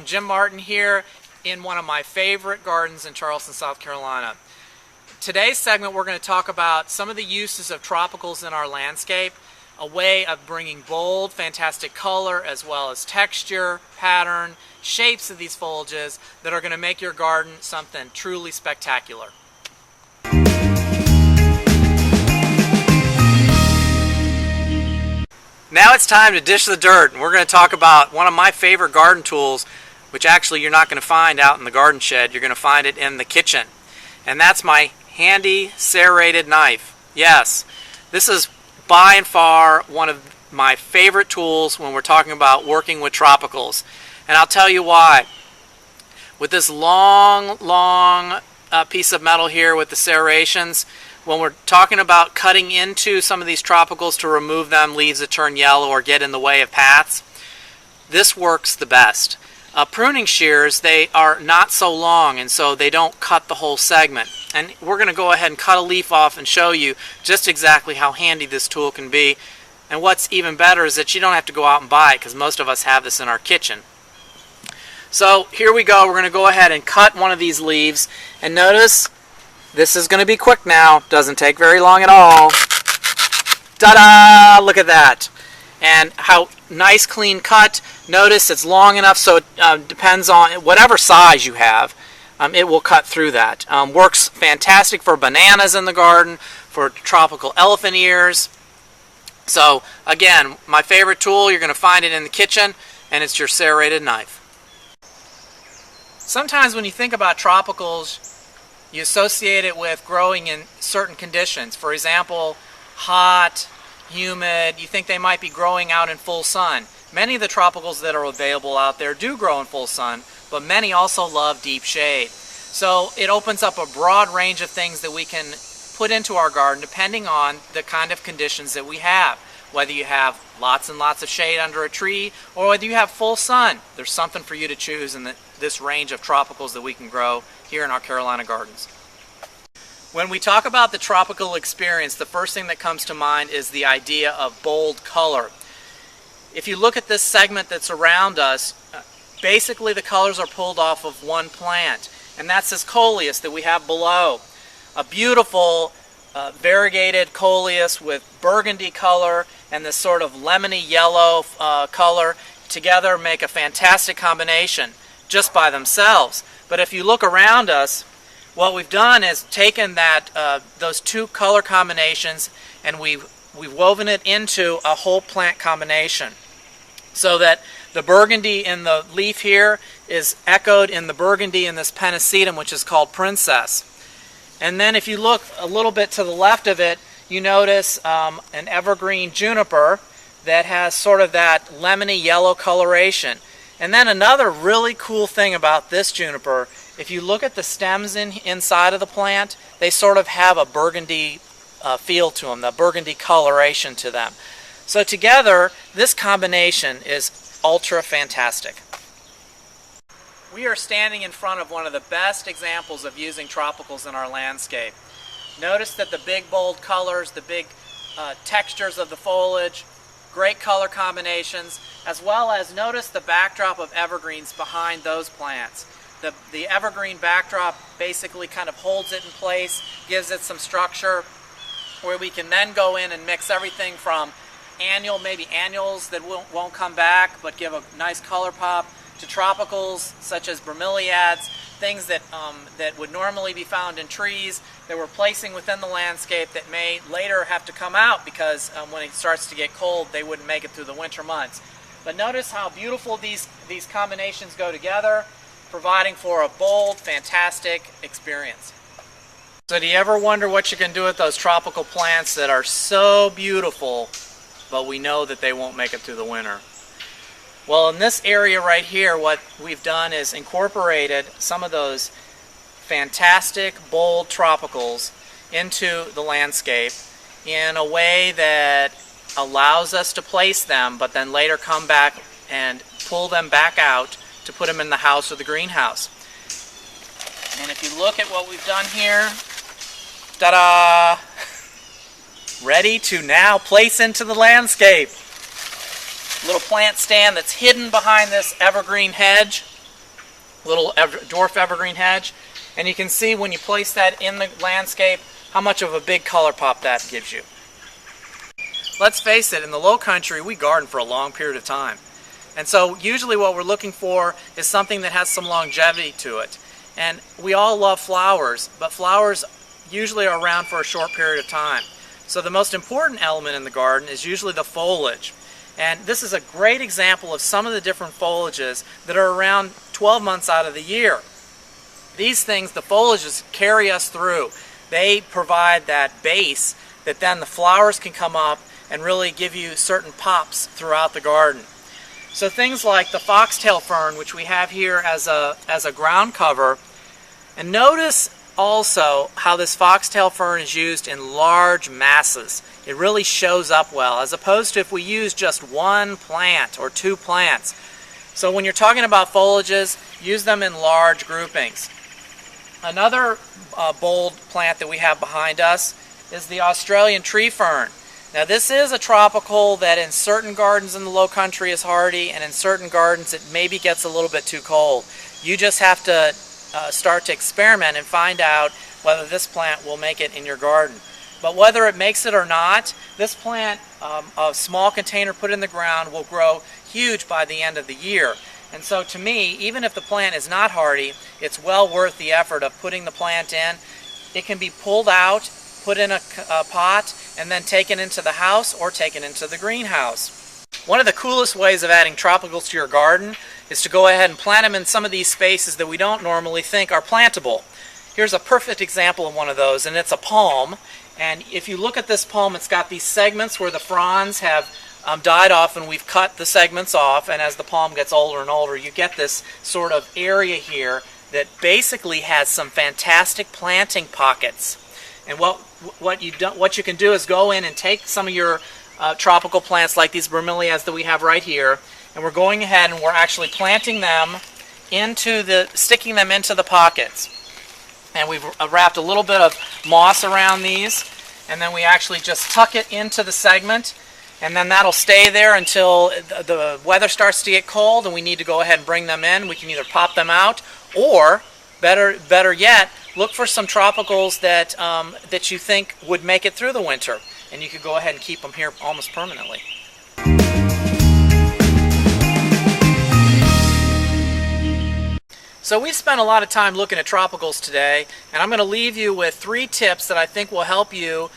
I'm Jim Martin here in one of my favorite gardens in Charleston, South Carolina. Today's segment we're going to talk about some of the uses of tropicals in our landscape, a way of bringing bold, fantastic color as well as texture, pattern, shapes of these foliages that are going to make your garden something truly spectacular. Now it's time to dish the dirt, and we're going to talk about one of my favorite garden tools, which actually you're not going to find out in the garden shed. You're going to find it in the kitchen, and that's my handy serrated knife. Yes, this is by and far one of my favorite tools when we're talking about working with tropicals, and I'll tell you why. With this long piece of metal here with the serrations, when we're talking about cutting into some of these tropicals to remove them, leaves that turn yellow or get in the way of paths, this works the best. Pruning shears, they are not so long, and so they don't cut the whole segment. And we're going to go ahead and cut a leaf off and show you just exactly how handy this tool can be. And what's even better is that you don't have to go out and buy it, because most of us have this in our kitchen. So here we go. We're going to go ahead and cut one of these leaves, and notice this is going to be quick now. Doesn't take very long at all. Ta-da! Look at that. And how nice clean cut. Notice it's long enough so it depends on whatever size you have. It will cut through that. Works fantastic for bananas in the garden, for tropical elephant ears. So again, my favorite tool, you're going to find it in the kitchen, and it's your serrated knife. Sometimes when you think about tropicals, you associate it with growing in certain conditions. For example, hot, humid. You think they might be growing out in full sun. Many of the tropicals that are available out there do grow in full sun, but many also love deep shade. So it opens up a broad range of things that we can put into our garden depending on the kind of conditions that we have. Whether you have lots and lots of shade under a tree or whether you have full sun, there's something for you to choose in this range of tropicals that we can grow here in our Carolina gardens. When we talk about the tropical experience, the first thing that comes to mind is the idea of bold color. If you look at this segment that's around us, basically the colors are pulled off of one plant, and that's this coleus that we have below. A beautiful variegated coleus with burgundy color and this sort of lemony yellow color together make a fantastic combination just by themselves. But if you look around us, what we've done is taken those two color combinations and we've woven it into a whole plant combination, so that the burgundy in the leaf here is echoed in the burgundy in this pennisetum, which is called Princess. And then if you look a little bit to the left of it, you notice an evergreen juniper that has sort of that lemony yellow coloration. And then another really cool thing about this juniper, if you look at the stems inside of the plant, they sort of have a burgundy feel to them, the burgundy coloration to them. So together, this combination is ultra fantastic. We are standing in front of one of the best examples of using tropicals in our landscape. Notice that the big bold colors, the big textures of the foliage, great color combinations, as well as notice the backdrop of evergreens behind those plants. The evergreen backdrop basically kind of holds it in place, gives it some structure, where we can then go in and mix everything from maybe annuals that won't come back but give a nice color pop, to tropicals such as bromeliads, things that would normally be found in trees that we're placing within the landscape that may later have to come out because when it starts to get cold they wouldn't make it through the winter months. But notice how beautiful these combinations go together, providing for a bold, fantastic experience. So do you ever wonder what you can do with those tropical plants that are so beautiful, but we know that they won't make it through the winter? Well, in this area right here, what we've done is incorporated some of those fantastic, bold tropicals into the landscape in a way that allows us to place them, but then later come back and pull them back out to put them in the house or the greenhouse. And if you look at what we've done here, ta-da! Ready to now place into the landscape. Little plant stand that's hidden behind this evergreen hedge. little dwarf evergreen hedge. And you can see when you place that in the landscape how much of a big color pop that gives you. Let's face it, in the low country we garden for a long period of time. And so usually what we're looking for is something that has some longevity to it. And we all love flowers, but flowers usually are around for a short period of time. So the most important element in the garden is usually the foliage. And this is a great example of some of the different foliages that are around 12 months out of the year. These things, the foliages, carry us through. They provide that base that then the flowers can come up and really give you certain pops throughout the garden. So things like the foxtail fern, which we have here as a ground cover, and notice also how this foxtail fern is used in large masses. It really shows up well, as opposed to if we use just one plant or two plants. So when you're talking about foliages, use them in large groupings. Another bold plant that we have behind us is the Australian tree fern. Now this is a tropical that in certain gardens in the low country is hardy, and in certain gardens it maybe gets a little bit too cold. You just have to start to experiment and find out whether this plant will make it in your garden. But whether it makes it or not, this plant, a small container put in the ground, will grow huge by the end of the year. And so to me, even if the plant is not hardy, it's well worth the effort of putting the plant in. It can be pulled out, put in a pot, and then taken into the house or taken into the greenhouse. One of the coolest ways of adding tropicals to your garden is to go ahead and plant them in some of these spaces that we don't normally think are plantable. Here's a perfect example of one of those, and it's a palm. And if you look at this palm, it's got these segments where the fronds have died off, and we've cut the segments off, and as the palm gets older and older, you get this sort of area here that basically has some fantastic planting pockets. And what you can do is go in and take some of your tropical plants like these bromeliads that we have right here, and we're going ahead and we're actually planting them sticking them into the pockets. And we've wrapped a little bit of moss around these, and then we actually just tuck it into the segment, and then that'll stay there until the weather starts to get cold and we need to go ahead and bring them in. We can either pop them out, or better yet, look for some tropicals that you think would make it through the winter, and you could go ahead and keep them here almost permanently. So we spent a lot of time looking at tropicals today, and I'm going to leave you with 3 tips that I think will help you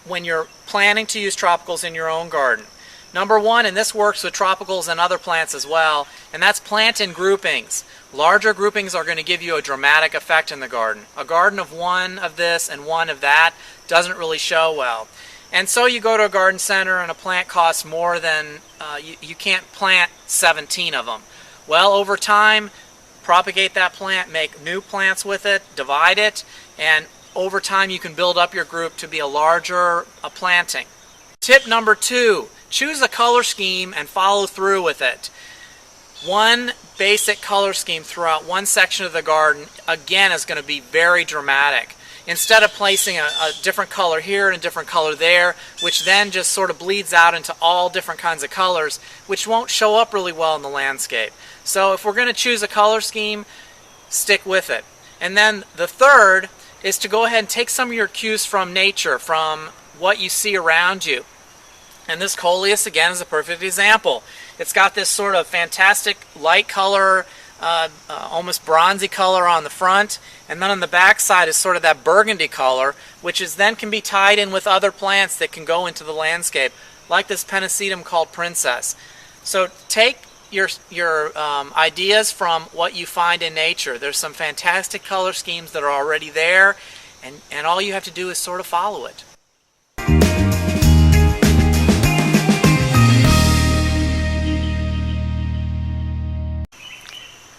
when you're planning to use tropicals in your own garden. Number 1, and this works with tropicals and other plants as well, and that's plant in groupings. Larger groupings are going to give you a dramatic effect in the garden. A garden of one of this and one of that doesn't really show well. And so you go to a garden center and a plant costs more than, you can't plant 17 of them. Well, over time, propagate that plant, make new plants with it, divide it, and over time you can build up your group to be a larger planting. Tip number 2, choose a color scheme and follow through with it. One basic color scheme throughout one section of the garden, again, is going to be very dramatic. Instead of placing a different color here and a different color there, which then just sort of bleeds out into all different kinds of colors, which won't show up really well in the landscape. So if we're going to choose a color scheme, stick with it. And then the third is to go ahead and take some of your cues from nature, from what you see around you. And this coleus, again, is a perfect example. It's got this sort of fantastic light color, almost bronzy color on the front, and then on the back side is sort of that burgundy color, which then can be tied in with other plants that can go into the landscape, like this pennisetum called Princess. So take your ideas from what you find in nature. There's some fantastic color schemes that are already there, and all you have to do is sort of follow it.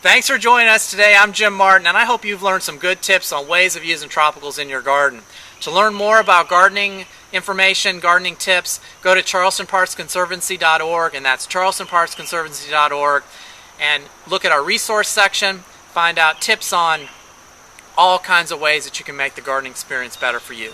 Thanks for joining us today. I'm Jim Martin, and I hope you've learned some good tips on ways of using tropicals in your garden. To learn more about gardening information, gardening tips, go to charlestonparksconservancy.org, and that's charlestonparksconservancy.org, and look at our resource section, find out tips on all kinds of ways that you can make the gardening experience better for you.